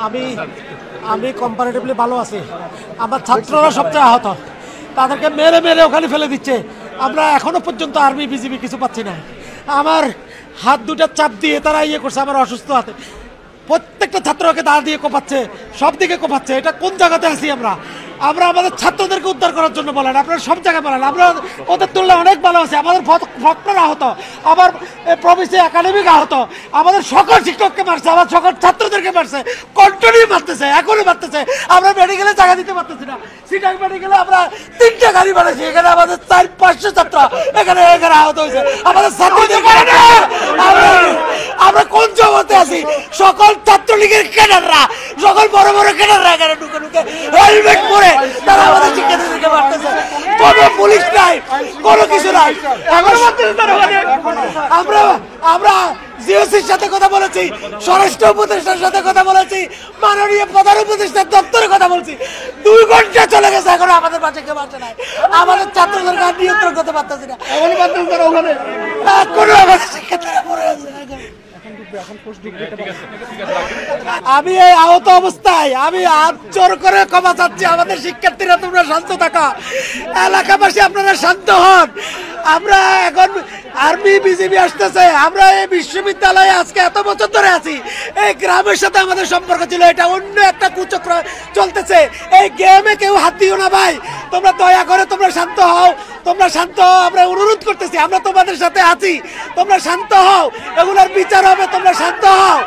আমি আমি কম্পারেটিভলি ভালো আছি। আমার ছাত্ররা সবচেয়ে আহত, তাদেরকে মেরে মেরে ওখানে ফেলে দিচ্ছে। আমরা এখনো পর্যন্ত আর্মি বিজিবি কিছু পাচ্ছি না। আমার হাত দুটা চাপ দিয়ে তারা ইয়ে করছে আমার অসুস্থ হাতে। প্রত্যেকটা ছাত্রকে দাঁড় দিয়ে কোপাচ্ছে, সব দিকে কোপাচ্ছে। এটা কোন জায়গাতে আছি আমরা? আমরা আমাদের ছাত্রদেরকে উদ্ধার করার জন্য বলেন, আপনারা সব জায়গায় বলেন। আমরা ওদের তুলনায় অনেক ভালো আছি। আমাদের ভক্তরা আহত, আবার প্রভিসি একাডেমিক আহত, আমাদের সকল শিক্ষককে মারছে, আমার সকল ছাত্রদেরকে মারছে, কন্টিনিউ মারতেছে, এখনই মারতেছে। আমরা মেডিকেলে জায়গা দিতে পারতেছি না। সিটাং মেডিকেলে আমরা 3টা গাড়ি বানাইছি, এখানে আমাদের 400-500 ছাত্র এখানে আহত হয়েছে। আমাদের ছাত্রদের আমরা কোন জগতে আছি? সকল ছাত্রলীগের ক্যাডাররা, সকল বড় বড় ক্যাডাররা এখানে ঢুকে ঢুকে হেলমেট পরে তারা আমাদের শিক্ষার্থীদেরকে মারতেছে। কোনো পুলিশ নাই, কোনো কিছু নাই। আমরা জিওসির সাথে কথা বলেছি, স্বরাষ্ট্র উপদেষ্টার সাথে কথা বলেছি, মাননীয় প্রধান উপদেষ্টার দপ্তরে কথা বলছি। 2 ঘন্টা চলে গেছে, এখনো আমাদের বাচ্চা কেউ বাঁচে নাই। আমাদের ছাত্রদেরকে নিয়ন্ত্রণ করতে পারতেছি না। কোনো আমাদের শিক্ষার্থীরা পড়ে আছে। আমি এই আহত অবস্থায় আমি হাত জোর করে ক্ষমা চাচ্ছি। আমাদের শিক্ষার্থীরা তোমরা শান্ত থাকা, এলাকাবাসী আপনারা শান্ত হন। আমরা এখন আর্মি বিজিবি আসতেছে। আমরা এই বিশ্ববিদ্যালয়ে আজকে এত বছর ধরে আছি, এই গ্রামের সাথে আমাদের সম্পর্ক ছিল। এটা অন্য একটা কুচক্র চলতেছে। এই গেমে কেউ হাত দিও না ভাই, তোমরা দয়া করে তোমরা শান্ত হও, তোমরা শান্ত হও। আমরা অনুরোধ করতেছি, আমরা তোমাদের সাথে আছি, তোমরা শান্ত হও, এগুলোর বিচার হবে, তোমরা শান্ত হও।